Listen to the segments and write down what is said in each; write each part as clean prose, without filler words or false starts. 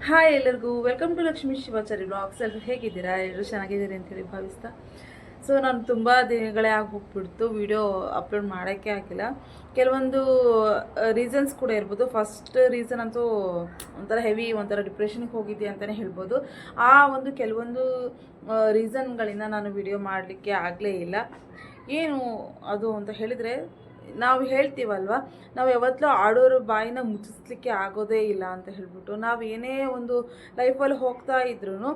Hi ಎಲ್ಲರಿಗೂ welcome to Lakshmi ಶಿವಾಚಾರಿ blogs. ಎಲ್ಲರೂ ಹೇಗಿದ್ದೀರಾ? ಎಲ್ಲರೂ ಚೆನ್ನಾಗಿದ್ದೀರಿ ಅಂತೇಳಿ ಭಾವಿಸ್ತಾ. ಸೊ ನಾನು ತುಂಬ ದಿನಗಳೇ ಹೋಗ್ಬಿಡ್ತು ವಿಡಿಯೋ ಅಪ್ಲೋಡ್ ಮಾಡೋಕ್ಕೆ ಆಗಿಲ್ಲ. ಕೆಲವೊಂದು ರೀಸನ್ಸ್ ಕೂಡ ಇರ್ಬೋದು. ಫಸ್ಟ್ ರೀಸನ್ ಅಂತೂ ಒಂಥರ ಹೆವಿ, ಒಂಥರ ಡಿಪ್ರೆಷನ್ಗೆ ಹೋಗಿದ್ದೆ ಅಂತಲೇ ಹೇಳ್ಬೋದು. ಆ ಒಂದು ಕೆಲವೊಂದು ರೀಸನ್ಗಳಿಂದ ನಾನು ವಿಡಿಯೋ ಮಾಡಲಿಕ್ಕೆ ಆಗಲೇ ಇಲ್ಲ. ಏನು ಅದು ಅಂತ ಹೇಳಿದರೆ, ನಾವು ಹೇಳ್ತೀವಲ್ವ, ನಾವು ಯಾವತ್ತೂ ಆಡೋರ ಬಾಯಿನ ಮುಚ್ಚಿಸ್ಲಿಕ್ಕೆ ಆಗೋದೇ ಇಲ್ಲ ಅಂತ ಹೇಳ್ಬಿಟ್ಟು, ನಾವು ಏನೇ ಒಂದು ಲೈಫಲ್ಲಿ ಹೋಗ್ತಾ ಇದ್ರೂ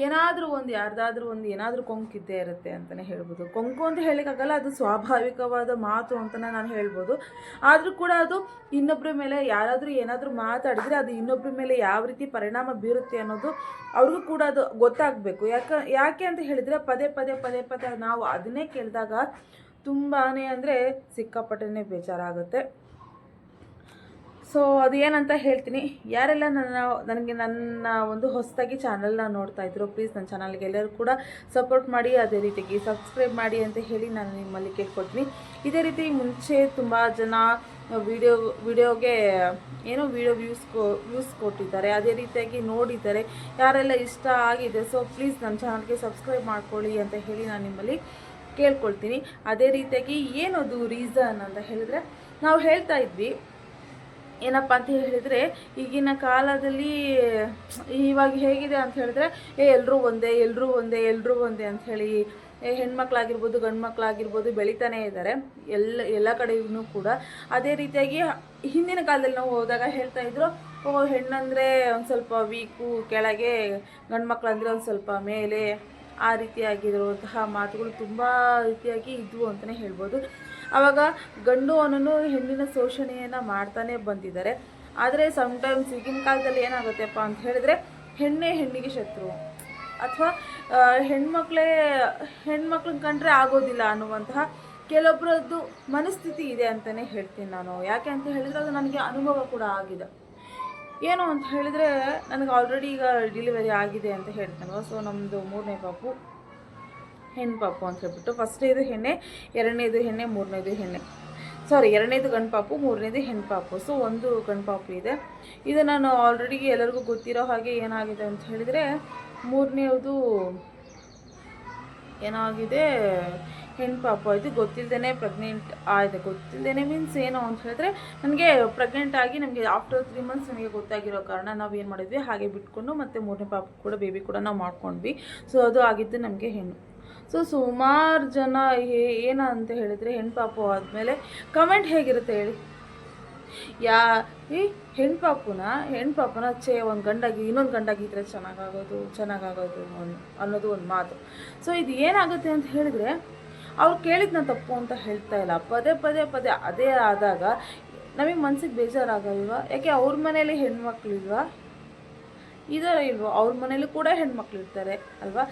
ಏನಾದರೂ ಒಂದು ಯಾರ್ದಾದ್ರೂ ಒಂದು ಏನಾದರೂ ಕೊಂಕಿದ್ದೇ ಇರುತ್ತೆ ಅಂತಲೇ ಹೇಳ್ಬೋದು. ಕೊಂಕು ಅಂತ ಹೇಳೋಕ್ಕಾಗಲ್ಲ, ಅದು ಸ್ವಾಭಾವಿಕವಾದ ಮಾತು ಅಂತಲೇ ನಾನು ಹೇಳ್ಬೋದು. ಆದರೂ ಕೂಡ ಅದು ಇನ್ನೊಬ್ಬರ ಮೇಲೆ ಯಾರಾದರೂ ಏನಾದರೂ ಮಾತಾಡಿದರೆ ಅದು ಇನ್ನೊಬ್ಬರ ಮೇಲೆ ಯಾವ ರೀತಿ ಪರಿಣಾಮ ಬೀರುತ್ತೆ ಅನ್ನೋದು ಅವ್ರಿಗೂ ಕೂಡ ಅದು ಗೊತ್ತಾಗಬೇಕು. ಯಾಕೆ ಅಂತ ಹೇಳಿದರೆ, ಪದೇ ಪದೇ ಪದೇ ಪದೇ ನಾವು ಅದನ್ನೇ ಕೇಳಿದಾಗ ತುಂಬಾ ಅಂದರೆ ಸಿಕ್ಕಾಪಟ್ಟೆ ಬೇಜಾರಾಗುತ್ತೆ. ಸೊ ಅದು ಏನಂತ ಹೇಳ್ತೀನಿ. ಯಾರೆಲ್ಲ ನನಗೆ ನನ್ನ ಒಂದು ಹೊಸದಾಗಿ ಚಾನಲ್ನ ನೋಡ್ತಾ ಇದ್ರು, ಪ್ಲೀಸ್ ನನ್ನ ಚಾನಲ್ಗೆ ಎಲ್ಲರೂ ಕೂಡ ಸಪೋರ್ಟ್ ಮಾಡಿ, ಅದೇ ರೀತಿಯಾಗಿ ಸಬ್ಸ್ಕ್ರೈಬ್ ಮಾಡಿ ಅಂತ ಹೇಳಿ ನಾನು ನಿಮ್ಮಲ್ಲಿ ಕೇಳ್ಕೊಡ್ತೀನಿ. ಇದೇ ರೀತಿ ಮುಂಚೆ ತುಂಬ ಜನ ವಿಡಿಯೋಗೆ ವಿಡಿಯೋ ವ್ಯೂಸ್ ಕೊಟ್ಟಿದ್ದಾರೆ, ಅದೇ ರೀತಿಯಾಗಿ ನೋಡಿದ್ದಾರೆ. ಯಾರೆಲ್ಲ ಇಷ್ಟ ಆಗಿದೆ, ಸೊ ಪ್ಲೀಸ್ ನನ್ನ ಚಾನಲ್ಗೆ ಸಬ್ಸ್ಕ್ರೈಬ್ ಮಾಡ್ಕೊಳ್ಳಿ ಅಂತ ಹೇಳಿ ನಾನು ನಿಮ್ಮಲ್ಲಿ ಕೇಳ್ಕೊಳ್ತೀನಿ. ಅದೇ ರೀತಿಯಾಗಿ ಏನದು ರೀಸನ್ ಅಂತ ಹೇಳಿದರೆ, ನಾವು ಹೇಳ್ತಾ ಇದ್ವಿ ಏನಪ್ಪ ಅಂತ ಹೇಳಿದರೆ, ಈಗಿನ ಕಾಲದಲ್ಲಿ ಇವಾಗ ಹೇಗಿದೆ ಅಂತ ಹೇಳಿದ್ರೆ, ಎಲ್ಲರೂ ಒಂದೇ ಎಲ್ಲರೂ ಒಂದೇ ಎಲ್ಲರೂ ಒಂದೇ ಅಂಥೇಳಿ ಹೆಣ್ಮಕ್ಳಾಗಿರ್ಬೋದು ಗಂಡು ಮಕ್ಕಳಾಗಿರ್ಬೋದು ಬೆಳೀತಾನೇ ಇದ್ದಾರೆ ಎಲ್ಲ ಕಡೆಯೂ ಕೂಡ. ಅದೇ ರೀತಿಯಾಗಿ ಹಿಂದಿನ ಕಾಲದಲ್ಲಿ ನಾವು ಹೋದಾಗ ಹೇಳ್ತಾ ಇದ್ರು, ಹೆಣ್ಣಂದರೆ ಒಂದು ಸ್ವಲ್ಪ ವೀಕು ಕೆಳಗೆ, ಗಂಡು ಮಕ್ಕಳಂದರೆ ಒಂದು ಸ್ವಲ್ಪ ಮೇಲೆ, ಆ ರೀತಿಯಾಗಿರುವಂತಹ ಮಾತುಗಳು ತುಂಬ ರೀತಿಯಾಗಿ ಇದ್ವು ಅಂತಲೇ ಹೇಳ್ಬೋದು. ಆವಾಗ ಗಂಡು ಅನ್ನೋನು ಹೆಣ್ಣಿನ ಶೋಷಣೆಯನ್ನು ಮಾಡ್ತಾನೆ ಬಂದಿದ್ದಾರೆ. ಆದರೆ ಸಮ್ಟೈಮ್ಸ್ ಈಗಿನ ಕಾಲದಲ್ಲಿ ಏನಾಗುತ್ತೆಪ್ಪ ಅಂತ ಹೇಳಿದ್ರೆ, ಹೆಣ್ಣಿಗೆ ಶತ್ರು, ಅಥವಾ ಹೆಣ್ಮಕ್ಳನ್ನ ಕಂಡ್ರೆ ಆಗೋದಿಲ್ಲ ಅನ್ನುವಂತಹ ಕೆಲವೊಬ್ಬರದ್ದು ಮನಸ್ಥಿತಿ ಇದೆ ಅಂತಲೇ ಹೇಳ್ತೀನಿ ನಾನು. ಯಾಕೆ ಅಂತ ಹೇಳಿದರೆ, ಅದು ನನಗೆ ಅನುಭವ ಕೂಡ ಆಗಿದೆ. ಏನು ಅಂತ ಹೇಳಿದರೆ, ನನಗೆ ಆಲ್ರೆಡಿ ಈಗ ಡೆಲಿವರಿ ಆಗಿದೆ ಅಂತ ಹೇಳ್ತಾನೋ. ಸೊ ನಮ್ಮದು 3ನೇ ಪಾಪು ಹೆಣ್ಣು ಪಾಪು ಅಂತ ಹೇಳ್ಬಿಟ್ಟು, ಫಸ್ಟ್ನೇದು ಹೆಣ್ಣೆ, 2ನೇದು ಹೆಣ್ಣೆ, 3ನೇದು ಹೆಣ್ಣೆ, ಸಾರಿ 2ನೇದು ಗಂಡು ಪಾಪು, 3ನೇದು ಹೆಣ್ಣು ಪಾಪು. ಸೊ ಒಂದು ಗಂಡು ಪಾಪು ಇದೆ. ಇದು ನಾನು ಆಲ್ರೆಡಿ ಎಲ್ಲರಿಗೂ ಗೊತ್ತಿರೋ ಹಾಗೆ ಏನಾಗಿದೆ ಅಂತ ಹೇಳಿದರೆ, 3ನೇದು ಏನಾಗಿದೆ, ಹೆಣ್ಣು ಪಾಪು ಆಯಿತು. ಗೊತ್ತಿಲ್ಲದೇ ಪ್ರೆಗ್ನೆಂಟ್ ಆಯಿತು. ಗೊತ್ತಿಲ್ಲದೇ ಮೀನ್ಸ್ ಏನು ಅಂತ ಹೇಳಿದ್ರೆ, ನನಗೆ ಪ್ರೆಗ್ನೆಂಟ್ ಆಗಿ ನಮಗೆ ಆಫ್ಟರ್ 3 ಮಂತ್ಸ್ ನನಗೆ ಗೊತ್ತಾಗಿರೋ ಕಾರಣ ನಾವು ಏನು ಮಾಡಿದ್ವಿ, ಹಾಗೆ ಬಿಟ್ಕೊಂಡು ಮತ್ತು 3ನೇ ಪಾಪು ಕೂಡ ಬೇಬಿ ಕೂಡ ನಾವು ಮಾಡ್ಕೊಂಡ್ವಿ. ಸೊ ಅದು ಆಗಿದ್ದು ನಮಗೆ ಹೆಣ್ಣು. ಸೊ ಸುಮಾರು ಜನ ಏನಂತ ಹೇಳಿದರೆ, ಹೆಣ್ಣು ಪಾಪು ಆದಮೇಲೆ ಕಮೆಂಟ್ ಹೇಗಿರುತ್ತೆ ಹೇಳಿ, ಈ ಹೆಣ್ಣು ಪಾಪುನ ಒಂದು ಗಂಡಾಗಿ ಇನ್ನೊಂದು ಗಂಡಾಗಿದ್ದರೆ ಚೆನ್ನಾಗಾಗೋದು ಅನ್ನೋದು ಒಂದು ಮಾತು. ಸೊ ಇದು ಏನಾಗುತ್ತೆ ಅಂತ ಹೇಳಿದರೆ, ಅವ್ರು ಕೇಳಿದ್ನ ತಪ್ಪು ಅಂತ ಹೇಳ್ತಾ ಇಲ್ಲ, ಪದೇ ಪದೇ ಪದೇ ಅದೇ ಆದಾಗ ನಮಗೆ ಮನಸ್ಸಿಗೆ ಬೇಜಾರಾಗಲ್ವಾ? ಯಾಕೆ ಅವ್ರ ಮನೇಲಿ ಹೆಣ್ಮಕ್ಳಿಲ್ವಾ? ಇದಾರ ಇಲ್ವೋ? ಅವ್ರ ಮನೇಲಿ ಕೂಡ ಹೆಣ್ಮಕ್ಳು ಇರ್ತಾರೆ ಅಲ್ವಾ?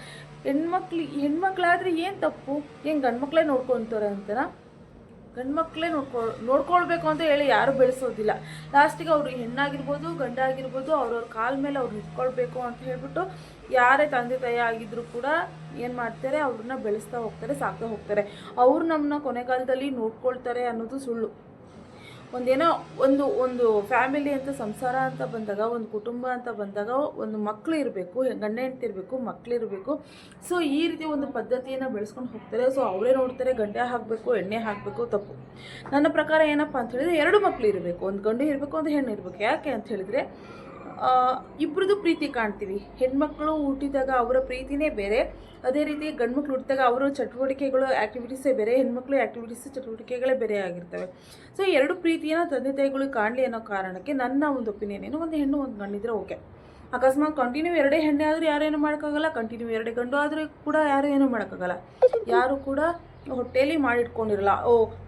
ಹೆಣ್ಮಕ್ಳಾದರೆ ಏನು ತಪ್ಪು? ಏನು ಗಂಡು ಮಕ್ಕಳೇ ನೋಡ್ಕೊತಾರೆ ಅಂತನಾ? ಗಂಡು ಮಕ್ಕಳೇ ನೋಡ್ಕೊಳ್ಬೇಕು ಅಂತ ಹೇಳಿ ಯಾರೂ ಬೆಳೆಸೋದಿಲ್ಲ. ಲಾಸ್ಟಿಗೆ ಅವರು ಹೆಣ್ಣಾಗಿರ್ಬೋದು ಗಂಡಾಗಿರ್ಬೋದು ಅವ್ರವ್ರ ಕಾಲ ಮೇಲೆ ಅವ್ರು ನಿಂತ್ಕೊಳ್ಬೇಕು ಅಂತ ಹೇಳ್ಬಿಟ್ಟು, ಯಾರೇ ತಂದೆ ತಾಯಿ ಆಗಿದ್ರೂ ಕೂಡ ಏನು ಮಾಡ್ತಾರೆ, ಅವ್ರನ್ನ ಬೆಳೆಸ್ತಾ ಹೋಗ್ತಾರೆ, ಸಾಕ್ತಾ ಹೋಗ್ತಾರೆ. ಅವ್ರು ನಮ್ಮನ್ನ ಕೊನೆಗಾಲದಲ್ಲಿ ನೋಡ್ಕೊಳ್ತಾರೆ ಅನ್ನೋದು ಸುಳ್ಳು. ಒಂದೇನೋ ಒಂದು ಫ್ಯಾಮಿಲಿ ಅಂತ, ಸಂಸಾರ ಅಂತ ಬಂದಾಗ, ಒಂದು ಕುಟುಂಬ ಅಂತ ಬಂದಾಗ ಒಂದು ಮಕ್ಕಳು ಇರಬೇಕು, ಗಂಡ ಹೆಂಡತಿ ಇರಬೇಕು, ಮಕ್ಕಳಿರಬೇಕು. ಸೊ ಈ ರೀತಿ ಒಂದು ಪದ್ಧತಿಯನ್ನು ಬೆಳೆಸ್ಕೊಂಡು ಹೋಗ್ತಾರೆ. ಸೊ ಅವರೇ ನೋಡ್ತಾರೆ, ಗಂಡೆ ಹಾಕಬೇಕು ಎಣ್ಣೆ ಹಾಕಬೇಕು, ತಪ್ಪು. ನನ್ನ ಪ್ರಕಾರ ಏನಪ್ಪ ಅಂತ ಹೇಳಿದರೆ, 2 ಮಕ್ಕಳು ಇರಬೇಕು, ಒಂದು ಗಂಡು ಇರಬೇಕು, ಒಂದು ಹೆಣ್ಣು ಇರಬೇಕು. ಯಾಕೆ ಅಂತ ಹೇಳಿದರೆ, ಇಬ್ಬರದು ಪ್ರೀತಿ ಕಾಣ್ತೀವಿ. ಹೆಣ್ಮಕ್ಳು ಹುಟ್ಟಿದಾಗ ಅವರ ಪ್ರೀತಿನೇ ಬೇರೆ, ಅದೇ ರೀತಿ ಗಂಡು ಮಕ್ಳು ಹುಟ್ಟಿದಾಗ ಅವರ ಚಟುವಟಿಕೆಗಳು ಆ್ಯಕ್ಟಿವಿಟೀಸೇ ಬೇರೆ, ಹೆಣ್ಮಕ್ಳು ಆ್ಯಕ್ಟಿವಿಟೀಸ್ ಚಟುವಟಿಕೆಗಳೇ ಬೇರೆ ಆಗಿರ್ತವೆ. ಸೊ 2 ಪ್ರೀತಿಯನ್ನು ತಂದೆ ತಾಯಿಗಳು ಕಾಣಲಿ ಅನ್ನೋ ಕಾರಣಕ್ಕೆ ನನ್ನ ಒಂದು ಒಪಿನಿಯನ್ ಏನು, ಒಂದು ಹೆಣ್ಣು ಒಂದು ಗಂಡಿದ್ರೆ ಓಕೆ. ಅಕಸ್ಮಾತ್ ಕಂಟಿನ್ಯೂ 2 ಹೆಣ್ಣೆ ಆದರೂ ಯಾರು ಏನೂ ಮಾಡೋಕ್ಕಾಗಲ್ಲ, ಕಂಟಿನ್ಯೂ 2 ಗಂಡು ಆದರೂ ಕೂಡ ಯಾರು ಏನೂ ಮಾಡೋಕ್ಕಾಗಲ್ಲ. ಯಾರು ಕೂಡ ಹೊಟ್ಟೆಯಲ್ಲಿ ಮಾಡಿಟ್ಕೊಂಡಿರಲ್ಲ,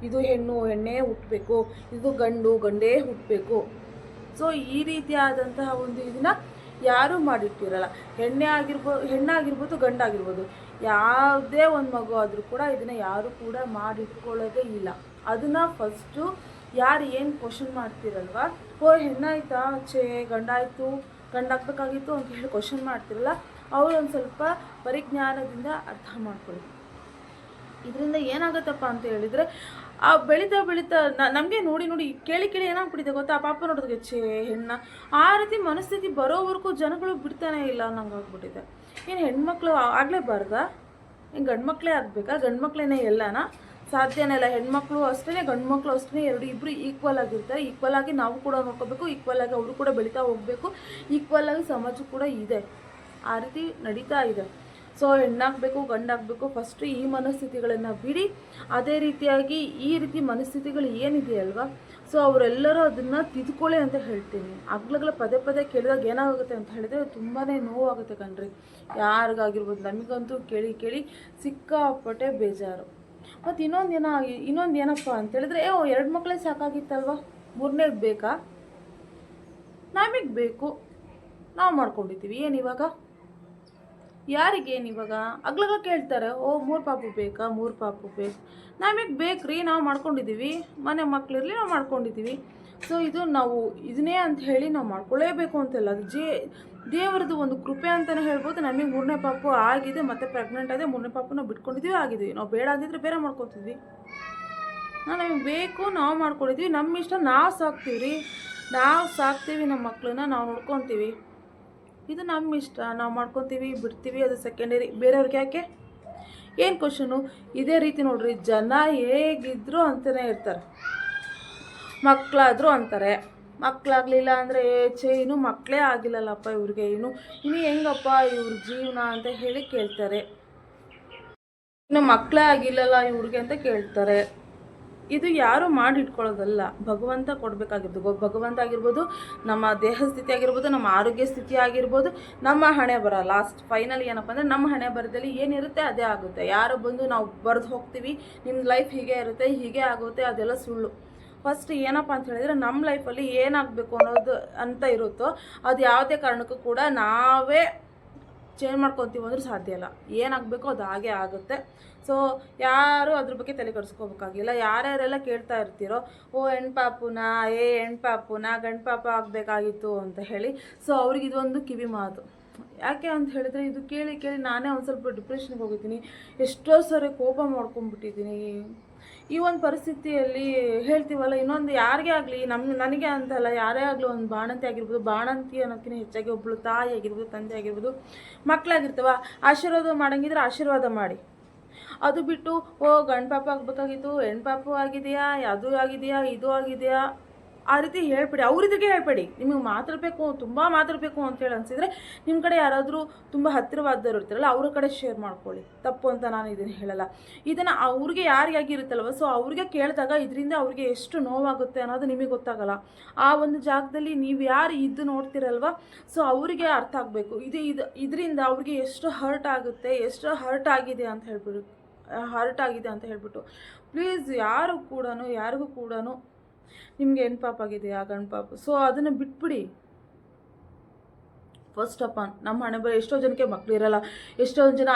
ಇದು ಹೆಣ್ಣೇ ಹುಟ್ಟಬೇಕು, ಇದು ಗಂಡೇ ಹುಟ್ಟಬೇಕು. ಸೊ ಈ ರೀತಿಯಾದಂತಹ ಒಂದು ಇದನ್ನು ಯಾರೂ ಮಾಡಿಟ್ಟಿರಲ್ಲ. ಹೆಣ್ಣಾಗಿರ್ಬೋದು ಗಂಡಾಗಿರ್ಬೋದು, ಯಾವುದೇ ಒಂದು ಮಗು ಆದರೂ ಕೂಡ ಇದನ್ನು ಯಾರೂ ಕೂಡ ಮಾಡಿಟ್ಕೊಳ್ಳೋದೇ ಇಲ್ಲ. ಅದನ್ನು ಫಸ್ಟು ಯಾರು ಏನು ಕ್ವಶನ್ ಮಾಡ್ತಿರಲ್ವ, ಹೆಣ್ಣಾಯ್ತಾ ಗಂಡಾಗಬೇಕಾಗಿತ್ತು ಅಂತ ಹೇಳಿ ಕ್ವಶನ್ ಮಾಡ್ತಿರಲ್ಲ, ಅವರು ಒಂದು ಸ್ವಲ್ಪ ಪರಿಜ್ಞಾನದಿಂದ ಅರ್ಥ ಮಾಡ್ಕೊಳ್ಳಿ. ಇದರಿಂದ ಏನಾಗುತ್ತಪ್ಪ ಅಂತ ಹೇಳಿದರೆ, ಆ ಬೆಳೀತಾ ಬೆಳೀತಾ ನಮಗೆ ನೋಡಿ ನೋಡಿ ಕೇಳಿ ಕೇಳಿ ಏನಾಗ್ಬಿಟ್ಟಿದೆ ಗೊತ್ತಾ, ಆ ಪಾಪ ನೋಡೋದಕ್ಕೆ ಹೆಣ್ಣ ಆ ರೀತಿ ಮನಸ್ಥಿತಿ ಬರೋವರೆಗೂ ಜನಗಳು ಬಿಡ್ತಾನೆ ಇಲ್ಲ ಅನ್ನಂಗೆ ಆಗ್ಬಿಟ್ಟಿದೆ. ಏನು ಹೆಣ್ಮಕ್ಳು ಆಗಲೇಬಾರ್ದಾ? ಏನು ಗಂಡು ಮಕ್ಕಳೇ ಆಗಬೇಕಾ? ಗಂಡು ಮಕ್ಕಳೇನೇ ಎಲ್ಲನಾ? ಸಾಧ್ಯನೇ ಇಲ್ಲ. ಹೆಣ್ಮಕ್ಳು ಅಷ್ಟೇ ಗಂಡು ಮಕ್ಕಳು ಅಷ್ಟೇ ಇಬ್ಬರು ಈಕ್ವಲ್ ಆಗಿರ್ತಾರೆ. ಈಕ್ವಲ್ ಆಗಿ ನಾವು ಕೂಡ ನೋಡ್ಕೋಬೇಕು, ಈಕ್ವಲ್ ಆಗಿ ಅವರು ಕೂಡ ಬೆಳೀತಾ ಹೋಗಬೇಕು, ಈಕ್ವಲ್ ಆಗಿ ಸಮಾಜ ಕೂಡ ಇದೆ. ಆ ರೀತಿ ನಡೀತಾ ಇದೆ. ಸೊ ಹೆಣ್ಣಾಗಬೇಕು ಗಂಡಾಗಬೇಕು, ಫಸ್ಟು ಈ ಮನಸ್ಥಿತಿಗಳನ್ನು ಬಿಡಿ. ಅದೇ ರೀತಿಯಾಗಿ ಈ ರೀತಿ ಮನಸ್ಥಿತಿಗಳು ಏನಿದೆಯಲ್ವಾ, ಸೊ ಅವರೆಲ್ಲರೂ ಅದನ್ನು ತಿದ್ಕೊಳ್ಳಿ ಅಂತ ಹೇಳ್ತೀನಿ. ಹಗ್ಲಗಳ ಪದೇ ಪದೇ ಕೇಳಿದಾಗ ಏನಾಗುತ್ತೆ ಅಂತ ಹೇಳಿದ್ರೆ ತುಂಬಾ ನೋವಾಗುತ್ತೆ ಕಣ್ರಿ, ಯಾರಿಗಾಗಿರ್ಬೋದು. ನಮಗಂತೂ ಕೇಳಿ ಕೇಳಿ ಸಿಕ್ಕಾಪಟ್ಟೆ ಬೇಜಾರು. ಮತ್ತು ಇನ್ನೊಂದು ಏನಪ್ಪ ಅಂತ ಹೇಳಿದ್ರೆ, 2 ಮಕ್ಕಳೇ ಸಾಕಾಗಿತ್ತಲ್ವ, 3ನೇದು ಬೇಕಾ? ನಮಗೆ ಬೇಕು, ನಾವು ಮಾಡ್ಕೊಂಡಿದ್ದೀವಿ. ಏನಿವಾಗ ಯಾರಿಗೇನಿವಾಗ ಅಗ್ಲಗ ಕೇಳ್ತಾರೆ, 3 ಪಾಪು ಬೇಕಾ, 3 ಪಾಪು ಬೇಕು. ನಮಗೆ ಬೇಕ್ರಿ, ನಾವು ಮಾಡ್ಕೊಂಡಿದ್ದೀವಿ. ಮನೆ ಮಕ್ಕಳಿರಲಿ, ನಾವು ಮಾಡ್ಕೊಂಡಿದ್ದೀವಿ. ಸೊ ಇದು ನಾವು ಇದನ್ನೇ ಅಂತ ಹೇಳಿ ನಾವು ಮಾಡ್ಕೊಳ್ಳೇಬೇಕು ಅಂತೆಲ್ಲ, ಅದು ದೇವರದ್ದು ಒಂದು ಕೃಪೆ ಅಂತಲೇ ಹೇಳ್ಬೋದು. ನಮಗೆ 3ನೇ ಪಾಪು ಆಗಿದೆ, ಮತ್ತು ಪ್ರೆಗ್ನೆಂಟ್ ಆಗಿದೆ, 3ನೇ ಪಾಪು ನಾವು ಬಿಟ್ಕೊಂಡಿದ್ದೀವಿ, ಆಗಿದ್ದೀವಿ. ನಾವು ಬೇಡ ಆಗಿದ್ರೆ ಬೇರೆ ಮಾಡ್ಕೊತಿದ್ವಿ. ನಮಗೆ ಬೇಕು, ನಾವು ಮಾಡ್ಕೊಂಡಿದ್ದೀವಿ. ನಮ್ಮ ಇಷ್ಟ, ನಾವು ಸಾಕ್ತೀವಿ ನಮ್ಮ ಮಕ್ಕಳನ್ನ ನಾವು ನೋಡ್ಕೊತೀವಿ. ಇದು ನಮ್ಮ ಇಷ್ಟ, ನಾವು ಮಾಡ್ಕೊತೀವಿ, ಬಿಡ್ತೀವಿ, ಅದು ಸೆಕೆಂಡರಿ. ಬೇರೆಯವ್ರಿಗೆ ಯಾಕೆ? ಏನು ಕ್ವಶನು? ಇದೇ ರೀತಿ ನೋಡ್ರಿ, ಜನ ಹೇಗಿದ್ರು ಅಂತಲೇ ಇರ್ತಾರೆ. ಮಕ್ಕಳಾದರೂ ಅಂತಾರೆ, ಮಕ್ಕಳಾಗಲಿಲ್ಲ ಅಂದರೆ ಇನ್ನೂ ಮಕ್ಕಳೇ ಆಗಿಲ್ಲಲ್ಲಪ್ಪ ಇವ್ರಿಗೆ, ಇನ್ನು ಹೆಂಗಪ್ಪ ಇವ್ರ ಜೀವನ ಅಂತ ಹೇಳಿ ಕೇಳ್ತಾರೆ. ಇನ್ನು ಮಕ್ಕಳೇ ಆಗಿಲ್ಲಲ್ಲ ಇವ್ರಿಗೆ ಅಂತ ಕೇಳ್ತಾರೆ. ಇದು ಯಾರು ಮಾಡಿ ಇಟ್ಕೊಳ್ಳೋದಲ್ಲ, ಭಗವಂತ ಕೊಡಬೇಕಾಗಿರ್ಬೋದು. ಭಗವಂತ ಆಗಿರ್ಬೋದು, ನಮ್ಮ ದೇಹ ಸ್ಥಿತಿ ಆಗಿರ್ಬೋದು, ನಮ್ಮ ಆರೋಗ್ಯ ಸ್ಥಿತಿ ಆಗಿರ್ಬೋದು, ನಮ್ಮ ಹಣೆ ಬರ. ಲಾಸ್ಟ್ ಫೈನಲ್ ಏನಪ್ಪ ಅಂದರೆ ನಮ್ಮ ಹಣೆ ಬರದಲ್ಲಿ ಏನಿರುತ್ತೆ ಅದೇ ಆಗುತ್ತೆ. ಯಾರು ಬಂದು ನಾವು ಬರೆದು ಹೋಗ್ತೀವಿ ನಿಮ್ಮ ಲೈಫ್ ಹೀಗೆ ಇರುತ್ತೆ, ಹೀಗೆ ಆಗುತ್ತೆ, ಅದೆಲ್ಲ ಸುಳ್ಳು. ಫಸ್ಟ್ ಏನಪ್ಪ ಅಂತ ಹೇಳಿದ್ರೆ, ನಮ್ಮ ಲೈಫಲ್ಲಿ ಏನಾಗಬೇಕು ಅನ್ನೋದು ಅಂತ ಇರುತ್ತೋ ಅದು ಯಾವುದೇ ಕಾರಣಕ್ಕೂ ಕೂಡ ನಾವೇ ಚೇಂಜ್ ಮಾಡ್ಕೊತೀವಿ ಅಂದ್ರೆ ಸಾಧ್ಯ ಇಲ್ಲ. ಏನಾಗಬೇಕೋ ಅದು ಹಾಗೆ ಆಗುತ್ತೆ. ಸೊ ಯಾರು ಅದ್ರ ಬಗ್ಗೆ ತಲೆ ಕೆಡಿಸ್ಕೋಬೇಕಾಗಿಲ್ಲ. ಯಾರ್ಯಾರೆಲ್ಲ ಕೇಳ್ತಾ ಇರ್ತೀರೋ, ಹೆಣ್ಪಾಪುನ ಹೆಣ್ಪಾಪುನ ಗಂಡು ಪಾಪ ಆಗಬೇಕಾಗಿತ್ತು ಅಂತ ಹೇಳಿ, ಸೊ ಅವ್ರಿಗೆ ಇದೊಂದು ಕಿವಿ ಮಾತು. ಯಾಕೆ ಅಂತ ಹೇಳಿದ್ರೆ, ಇದು ಕೇಳಿ ಕೇಳಿ ನಾನೇ ಒಂದು ಸ್ವಲ್ಪ ಡಿಪ್ರೆಷನ್ಗೆ ಹೋಗಿದ್ದೀನಿ. ಎಷ್ಟೋ ಸರಿ ಕೋಪ ಮಾಡ್ಕೊಂಡ್ಬಿಟ್ಟಿದ್ದೀನಿ. ಈ ಒಂದು ಪರಿಸ್ಥಿತಿಯಲ್ಲಿ ಹೇಳ್ತೀವಲ್ಲ, ಇನ್ನೊಂದು ಯಾರಿಗೇ ಆಗಲಿ, ನನಗೆ ಅಂತಲ್ಲ, ಯಾರೇ ಆಗಲಿ, ಒಂದು ಬಾಣಂತಿ ಆಗಿರ್ಬೋದು, ಬಾಣಂತಿ ಅನ್ನೋದಕ್ಕಿಂತ ಹೆಚ್ಚಾಗಿ ಒಬ್ಬಳು ತಾಯಿ ಆಗಿರ್ಬೋದು, ತಂದೆ ಆಗಿರ್ಬೋದು, ಮಕ್ಕಳಾಗಿರ್ತವ, ಆಶೀರ್ವಾದ ಮಾಡೋಂಗಿದ್ರೆ ಆಶೀರ್ವಾದ ಮಾಡಿ. ಅದು ಬಿಟ್ಟು ಗಂಡು ಪಾಪ ಆಗಬೇಕಾಗಿತ್ತು, ಹೆಣ್ಣು ಪಾಪು ಆಗಿದೆಯಾ, ಅದು ಆಗಿದೆಯಾ, ಇದು ಆಗಿದೆಯಾ, ಆ ರೀತಿ ಹೇಳ್ಬೇಡಿ. ಅವ್ರಿದ್ರಿಗೆ ಹೇಳ್ಬೇಡಿ. ನಿಮಗೆ ಮಾತಾಡಬೇಕು, ತುಂಬ ಮಾತಾಡಬೇಕು ಅಂತೇಳಿ ಅನಿಸಿದರೆ ನಿಮ್ಮ ಕಡೆ ಯಾರಾದರೂ ತುಂಬ ಹತ್ತಿರವಾದವರು ಇರ್ತಾರಲ್ಲ, ಅವ್ರ ಕಡೆ ಶೇರ್ ಮಾಡ್ಕೊಳ್ಳಿ. ತಪ್ಪು ಅಂತ ನಾನು ಇದನ್ನು ಹೇಳಲ್ಲ. ಇದನ್ನು ಅವ್ರಿಗೆ ಯಾರಿಗಾಗಿರುತ್ತಲ್ವ, ಸೊ ಅವ್ರಿಗೆ ಕೇಳಿದಾಗ ಇದರಿಂದ ಅವ್ರಿಗೆ ಎಷ್ಟು ನೋವಾಗುತ್ತೆ ಅನ್ನೋದು ನಿಮಗೆ ಗೊತ್ತಾಗಲ್ಲ. ಆ ಒಂದು ಜಾಗದಲ್ಲಿ ನೀವು ಯಾರು ಇದ್ದು ನೋಡ್ತಿರಲ್ವ, ಸೊ ಅವರಿಗೆ ಅರ್ಥ ಆಗಬೇಕು. ಇದರಿಂದ ಅವ್ರಿಗೆ ಎಷ್ಟು ಹರ್ಟ್ ಆಗುತ್ತೆ, ಎಷ್ಟು ಹರ್ಟ್ ಆಗಿದೆ ಅಂತ ಹೇಳ್ಬಿಟ್ಟು ಪ್ಲೀಸ್ ಯಾರಿಗೂ ಕೂಡ ನಿಮಗೆ ಹೆಣ್ಣು ಪಾಪ ಆಗಿದೆಯಾ, ಗಂಡು ಪಾಪ, ಸೊ ಅದನ್ನು ಬಿಟ್ಬಿಡಿ. ಫಸ್ಟ್ ಆಫ್ ಆಲ್ ನಮ್ಮ ಹಣೆ ಬರೋ ಎಷ್ಟೋ ಜನಕ್ಕೆ ಮಕ್ಕಳಿರಲ್ಲ, ಎಷ್ಟೊಂದು ಜನ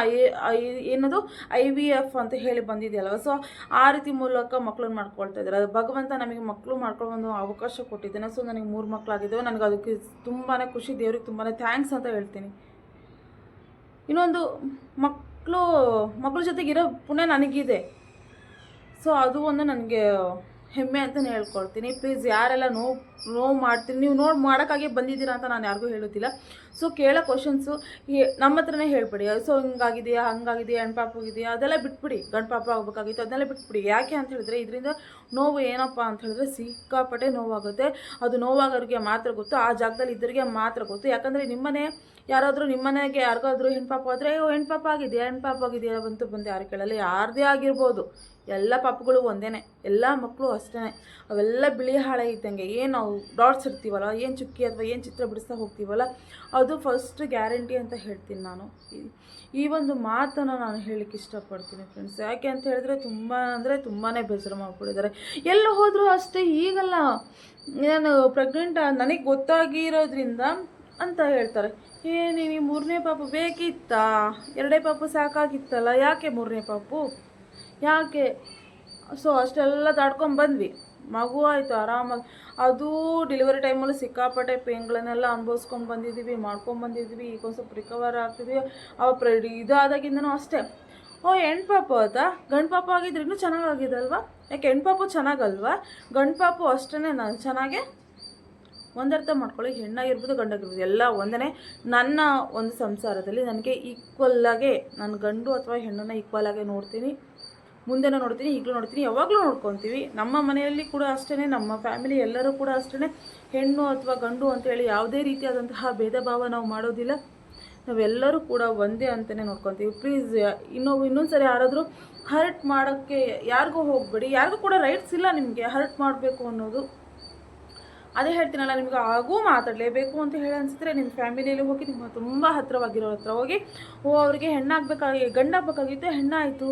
IVF ಅಂತ ಹೇಳಿ ಬಂದಿದೆಯಲ್ವ, ಸೊ ಆ ರೀತಿ ಮೂಲಕ ಮಕ್ಕಳನ್ನ ಮಾಡ್ಕೊಳ್ತಾ ಇದ್ದಾರೆ. ಅದು ಭಗವಂತ ನಮಗೆ ಮಕ್ಕಳು ಮಾಡ್ಕೊಳ್ಳೋ ಒಂದು ಅವಕಾಶ ಕೊಟ್ಟಿದ್ದೇನೆ. ಸೊ ನನಗೆ 3 ಮಕ್ಕಳಾಗಿದ್ದಾವೆ. ನನಗೆ ಅದಕ್ಕೆ ತುಂಬಾ ಖುಷಿ, ದೇವ್ರಿಗೆ ತುಂಬಾ ಥ್ಯಾಂಕ್ಸ್ ಅಂತ ಹೇಳ್ತೀನಿ. ಇನ್ನೊಂದು ಮಕ್ಕಳ ಜೊತೆಗಿರೋ ಪುಣ್ಯ ನನಗಿದೆ. ಸೊ ಅದು ಒಂದು ನನಗೆ ಹೆಮ್ಮೆ ಅಂತಲೇ ಹೇಳ್ಕೊಳ್ತೀನಿ. ಪ್ಲೀಸ್ ಯಾರೆಲ್ಲ ನೋವು ಮಾಡ್ತೀನಿ, ನೀವು ಮಾಡೋಕ್ಕಾಗಿ ಬಂದಿದ್ದೀರಾ ಅಂತ ನಾನು ಯಾರಿಗೂ ಹೇಳೋದಿಲ್ಲ. ಸೊ ಕೇಳೋ ಕ್ವಶನ್ಸು ನಮ್ಮ ಹತ್ರನೇ ಹೇಳ್ಬಿಡಿ. ಸೊ ಹಿಂಗಾಗಿದೆಯಾ, ಹಂಗಾಗಿದೆಯಾ, ಹೆಣ್ಣು ಪಾಪ ಹೋಗಿದೆಯಾ, ಅದೆಲ್ಲ ಬಿಟ್ಬಿಡಿ. ಗಂಡು ಪಾಪ ಆಗಬೇಕಾಗಿತ್ತು, ಅದನ್ನೆಲ್ಲ ಬಿಟ್ಬಿಡಿ. ಯಾಕೆ ಅಂತ ಹೇಳಿದ್ರೆ, ಇದರಿಂದ ನೋವು ಏನಪ್ಪ ಅಂತ ಹೇಳಿದ್ರೆ ಸಿಕ್ಕಾಪಟ್ಟೆ ನೋವಾಗುತ್ತೆ. ಅದು ನೋವಾಗೋರಿಗೆ ಮಾತ್ರ ಗೊತ್ತು, ಆ ಜಾಗದಲ್ಲಿ ಇದ್ದರಿಗೆ ಮಾತ್ರ ಗೊತ್ತು. ಯಾಕಂದರೆ ಯಾರಾದರೂ ನಿಮ್ಮನೆಗೆ ಯಾರಿಗಾದ್ರೂ ಹೆಣ್ಣು ಪಾಪ ಆದರೆ, ಹೆಣ್ಣು ಪಾಪ ಆಗಿದೆಯಾ ಬಂದು ಯಾರು ಕೇಳಲ್ಲ. ಯಾರದೇ ಆಗಿರ್ಬೋದು, ಎಲ್ಲ ಪಾಪಗಳು ಒಂದೇ, ಎಲ್ಲ ಮಕ್ಕಳು ಅಷ್ಟೇ. ಅವೆಲ್ಲ ಬಿಳಿ ಹಾಳೆ ಇದ್ದಂಗೆ. ಏನು ನಾವು ಡಾಟ್ಸ್ ಇರ್ತೀವಲ್ಲ, ಏನು ಚುಕ್ಕಿ ಅಥವಾ ಏನು ಚಿತ್ರ ಬಿಡಿಸ್ತಾ ಹೋಗ್ತೀವಲ್ಲ, ಅದು ಫಸ್ಟ್ ಗ್ಯಾರಂಟಿ ಅಂತ ಹೇಳ್ತೀನಿ ನಾನು. ಈ ಒಂದು ಮಾತನ್ನು ನಾನು ಹೇಳಲಿಕ್ಕೆ ಇಷ್ಟಪಡ್ತೀನಿ ಫ್ರೆಂಡ್ಸ್. ಯಾಕೆ ಅಂತ ಹೇಳಿದ್ರೆ ತುಂಬಾ ಬೇಸರ ಮಾಡಿಬಿಟ್ಟಿದ್ದಾರೆ. ಎಲ್ಲ ಹೋದರೂ ಅಷ್ಟೇ. ಈಗಲ್ಲ, ನಾನು ಪ್ರೆಗ್ನೆಂಟ್ ನನಗೆ ಗೊತ್ತಾಗಿರೋದ್ರಿಂದ ಅಂತ ಹೇಳ್ತಾರೆ. ನೀವು 3ನೇ ಪಾಪು ಬೇಕಿತ್ತಾ? 2 ಪಾಪು ಸಾಕಾಗಿತ್ತಲ್ಲ, ಯಾಕೆ 3ನೇ ಪಾಪು ಯಾಕೆ? ಸೊ ಅಷ್ಟೆಲ್ಲ ದಾಟ್ಕೊಂಡು ಬಂದ್ವಿ, ಮಗು ಆಯಿತು ಆರಾಮಾಗಿ. ಅದು ಡೆಲಿವರಿ ಟೈಮಲ್ಲಿ ಸಿಕ್ಕಾಪಟ್ಟೆ ಪೇನ್ಗಳನ್ನೆಲ್ಲ ಮಾಡ್ಕೊಂಡು ಬಂದಿದ್ದೀವಿ. ಈಗ ಒಂದು ಸ್ವಲ್ಪ ರಿಕವರ್ ಆಗ್ತಿದ್ವಿ. ಇದಾದಾಗಿಂದನೂ ಅಷ್ಟೇ, ಓ ಹೆಣ್ಪಾಪು ಆಯ್ತಾ, ಗಂಡು ಪಾಪು ಆಗಿದ್ರೆ ಇನ್ನೂ ಚೆನ್ನಾಗಾಗಿದೆ ಅಲ್ವಾ? ಯಾಕೆ ಹೆಣ್ಪಾಪು ಚೆನ್ನಾಗಲ್ವಾ? ಗಂಡು ಪಾಪು ಅಷ್ಟೇ ನಾನು ಚೆನ್ನಾಗೆ ಒಂದರ್ಥ ಮಾಡ್ಕೊಳ್ಳಿ. ಹೆಣ್ಣಾಗಿರ್ಬೋದು ಗಂಡಾಗಿರ್ಬೋದು ಎಲ್ಲ ಒಂದೇ. ನನ್ನ ಒಂದು ಸಂಸಾರದಲ್ಲಿ ನನಗೆ ಈಕ್ವಲ್ಲಾಗೆ ನಾನು ಗಂಡು ಅಥವಾ ಹೆಣ್ಣನ್ನು ಈಕ್ವಲಾಗೆ ನೋಡ್ತೀನಿ, ಮುಂದೆನೂ ನೋಡ್ತೀನಿ, ಈಗಲೂ ನೋಡ್ತೀನಿ, ಯಾವಾಗಲೂ ನೋಡ್ಕೊತೀವಿ. ನಮ್ಮ ಮನೆಯಲ್ಲಿ ಕೂಡ ಅಷ್ಟೇ, ನಮ್ಮ ಫ್ಯಾಮಿಲಿ ಎಲ್ಲರೂ ಕೂಡ ಅಷ್ಟೇ. ಹೆಣ್ಣು ಅಥವಾ ಗಂಡು ಅಂತೇಳಿ ಯಾವುದೇ ರೀತಿಯಾದಂತಹ ಭೇದ ಭಾವ ನಾವು ಮಾಡೋದಿಲ್ಲ. ನಾವೆಲ್ಲರೂ ಕೂಡ ಒಂದೇ ಅಂತಲೇ ನೋಡ್ಕೊತೀವಿ. ಪ್ಲೀಸ್ ಇನ್ನೊಂದು ಸರಿ ಯಾರಾದರೂ ಹರ್ಟ್ ಮಾಡೋಕ್ಕೆ ಯಾರಿಗೂ ಹೋಗಬೇಡಿ. ಯಾರಿಗೂ ಕೂಡ ರೈಟ್ಸ್ ಇಲ್ಲ ನಿಮಗೆ ಹರ್ಟ್ ಮಾಡಬೇಕು ಅನ್ನೋದು. ಅದೇ ಹೇಳ್ತೀನಲ್ಲ, ನಿಮ್ಗೆ ಆಗೂ ಮಾತಾಡಲೇಬೇಕು ಅಂತ ಹೇಳಿ ಅನಿಸಿದ್ರೆ ನಿಮ್ಮ ಫ್ಯಾಮಿಲಿಯಲ್ಲಿ ಹೋಗಿ ನಿಮ್ಮ ತುಂಬ ಹತ್ತಿರವಾಗಿರೋ ಹತ್ರ ಹೋಗಿ, ಅವ್ರಿಗೆ ಗಂಡಾಗಬೇಕಾಗಿತ್ತು, ಹೆಣ್ಣಾಯಿತು,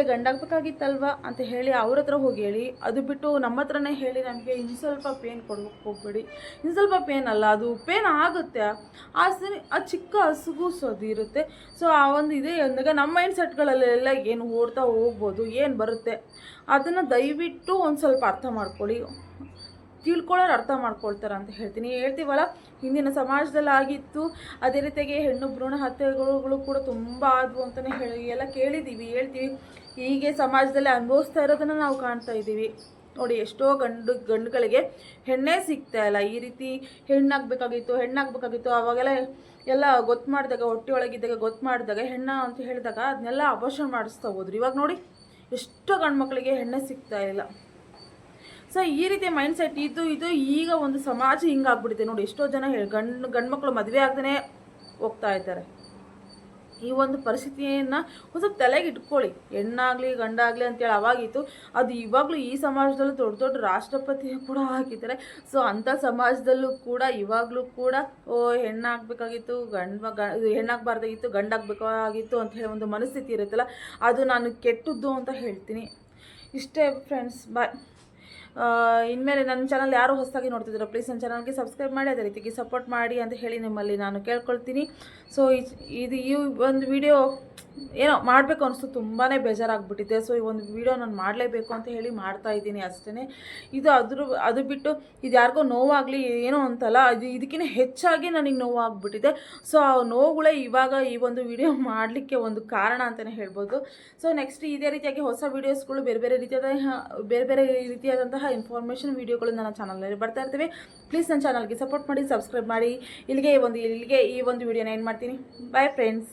ಗಂಡಾಗಬೇಕಾಗಿತ್ತಲ್ವ ಅಂತ ಹೇಳಿ ಅವ್ರ ಹತ್ರ ಹೋಗಿ ಹೇಳಿ. ಅದು ಬಿಟ್ಟು ನಮ್ಮ ಹತ್ರನೇ ಹೇಳಿ ನಮಗೆ ಇನ್ನು ಸ್ವಲ್ಪ ಪೇನ್ ಕೊಡೋಕ್ಕೆ ಹೋಗ್ಬೇಡಿ. ಇನ್ನು ಸ್ವಲ್ಪ ಪೇನ್ ಅಲ್ಲ, ಅದು ಪೇನ್ ಆಗುತ್ತೆ. ಆ ಚಿಕ್ಕ ಹಸುಗೂಸೋದು ಇರುತ್ತೆ. ಸೊ ಆ ಒಂದು ಇದೆ ಅಂದಾಗ ನಮ್ಮ ಮೈಂಡ್ ಸೆಟ್ಗಳಲ್ಲೆಲ್ಲ ಏನು ಓಡ್ತಾ ಹೋಗ್ಬೋದು, ಏನು ಬರುತ್ತೆ ಅದನ್ನು ದಯವಿಟ್ಟು ಒಂದು ಸ್ವಲ್ಪ ಅರ್ಥ ಮಾಡ್ಕೊಳ್ಳಿ. ತಿಳ್ಕೊಳ್ಳೋರು ಅರ್ಥ ಮಾಡ್ಕೊಳ್ತಾರೆ ಅಂತ ಹೇಳ್ತೀವಲ್ಲ. ಹಿಂದಿನ ಸಮಾಜದಲ್ಲಿ ಆಗಿತ್ತು, ಅದೇ ರೀತಿಯಾಗಿ ಹೆಣ್ಣು ಭ್ರೂಣ ಹತ್ಯೆಗಳು ಕೂಡ ತುಂಬ ಆದವು ಅಂತಲೇ ಎಲ್ಲ ಕೇಳಿದ್ದೀವಿ, ಹೇಳ್ತೀವಿ. ಹೀಗೆ ಸಮಾಜದಲ್ಲಿ ಅನುಭವಿಸ್ತಾ ಇರೋದನ್ನು ನಾವು ಕಾಣ್ತಾ ಇದ್ದೀವಿ ನೋಡಿ. ಎಷ್ಟೋ ಗಂಡುಗಳಿಗೆ ಹೆಣ್ಣೇ ಸಿಗ್ತಾ ಇಲ್ಲ. ಈ ರೀತಿ ಹೆಣ್ಣಾಗಬೇಕಾಗಿತ್ತು ಅವಾಗೆಲ್ಲ ಎಲ್ಲ ಗೊತ್ತು ಮಾಡಿದಾಗ, ಹೊಟ್ಟೆ ಒಳಗಿದ್ದಾಗ ಗೊತ್ತು ಮಾಡಿದಾಗ ಹೆಣ್ಣ ಅಂತ ಹೇಳಿದಾಗ ಅದನ್ನೆಲ್ಲ ಅಬೋಷನ್ ಮಾಡಿಸ್ತಾ ಹೋದ್ರು. ಇವಾಗ ನೋಡಿ ಎಷ್ಟೋ ಗಂಡ್ಮಕ್ಳಿಗೆ ಹೆಣ್ಣೇ ಸಿಗ್ತಾ ಇಲ್ಲ. ಸೊ ಈ ರೀತಿಯ ಮೈಂಡ್ ಸೆಟ್ ಇದು ಈಗ ಒಂದು ಸಮಾಜ ಹಿಂಗಾಗ್ಬಿಟ್ಟಿದೆ ನೋಡಿ. ಎಷ್ಟೋ ಜನ ಗಂಡು ಮಕ್ಕಳು ಮದುವೆ ಆಗದೇ ಹೋಗ್ತಾ ಇದ್ದಾರೆ. ಈ ಒಂದು ಪರಿಸ್ಥಿತಿಯನ್ನು ಒಂದು ಸ್ವಲ್ಪ ತಲೆಗೆ ಇಟ್ಕೊಳ್ಳಿ. ಹೆಣ್ಣಾಗಲಿ ಗಂಡಾಗಲಿ ಅಂತೇಳಿ ಅವಾಗಿತ್ತು, ಅದು ಇವಾಗಲೂ ಈ ಸಮಾಜದಲ್ಲೂ ದೊಡ್ಡ ರಾಷ್ಟ್ರಪತಿ ಕೂಡ ಹಾಕಿದ್ದಾರೆ. ಸೊ ಅಂಥ ಸಮಾಜದಲ್ಲೂ ಕೂಡ ಇವಾಗಲೂ ಕೂಡ ಹೆಣ್ಣಾಗಬೇಕಾಗಿತ್ತು, ಹೆಣ್ಣಾಗಬಾರ್ದಾಗಿತ್ತು, ಗಂಡಾಗಬೇಕಾಗಿತ್ತು ಅಂತ ಹೇಳಿ ಒಂದು ಮನಸ್ಥಿತಿ ಇರುತ್ತಲ್ಲ, ಅದು ನಾನು ಕೆಟ್ಟದ್ದು ಅಂತ ಹೇಳ್ತೀನಿ. ಇಷ್ಟೇ ಫ್ರೆಂಡ್ಸ್, ಬಾಯ್. ಇನ್ಮೇಲೆ ನನ್ನ ಚಾನಲ್ ಯಾರು ಹೊಸದಾಗಿ ನೋಡ್ತಿದ್ದೀರೋ ಪ್ಲೀಸ್ ನನ್ನ ಚಾನಲ್ಗೆ ಸಬ್ಸ್ಕ್ರೈಬ್ ಮಾಡಿ, ಅದೇ ರೀತಿಗೆ ಸಪೋರ್ಟ್ ಮಾಡಿ ಅಂತ ಹೇಳಿ ನಿಮ್ಮಲ್ಲಿ ನಾನು ಕೇಳ್ಕೊಳ್ತೀನಿ. ಸೊ ಈ ಒಂದು ವಿಡಿಯೋ ಏನೋ ಮಾಡಬೇಕು ಅನಿಸ್ತು, ತುಂಬಾ ಬೇಜಾರಾಗ್ಬಿಟ್ಟಿದೆ. ಸೊ ಈ ಒಂದು ವಿಡಿಯೋ ನಾನು ಮಾಡಲೇಬೇಕು ಅಂತ ಹೇಳಿ ಮಾಡ್ತಾ ಇದ್ದೀನಿ ಅಷ್ಟೇ. ಅದು ಬಿಟ್ಟು ಇದು ಯಾರಿಗೋ ನೋವಾಗಲಿ ಏನೋ ಅಂತಲ್ಲ, ಇದಕ್ಕಿಂತ ಹೆಚ್ಚಾಗಿ ನನಗೆ ನೋವಾಗ್ಬಿಟ್ಟಿದೆ. ಸೊ ಆ ನೋವುಗಳೇ ಇವಾಗ ಈ ಒಂದು ವಿಡಿಯೋ ಮಾಡಲಿಕ್ಕೆ ಒಂದು ಕಾರಣ ಅಂತಲೇ ಹೇಳ್ಬೋದು. ಸೊ ನೆಕ್ಸ್ಟ್ ಇದೇ ರೀತಿಯಾಗಿ ಹೊಸ ವೀಡಿಯೋಸ್ಗಳು ಬೇರೆ ಬೇರೆ ರೀತಿಯಾದಂತಹ ಇನ್ಫಾರ್ಮೇಷನ್ ವೀಡಿಯೋಗಳು ನನ್ನ ಚಾನಲ್ನಲ್ಲಿ ಬರ್ತಾ ಇರ್ತವೆ. ಪ್ಲೀಸ್ ನನ್ನ ಚಾನಲ್ಗೆ ಸಪೋರ್ಟ್ ಮಾಡಿ, ಸಬ್ಸ್ಕ್ರೈಬ್ ಮಾಡಿ. ಇಲ್ಲಿಗೆ ಈ ಒಂದು ವಿಡಿಯೋನ ಏನು ಮಾಡ್ತೀನಿ. Bye friends.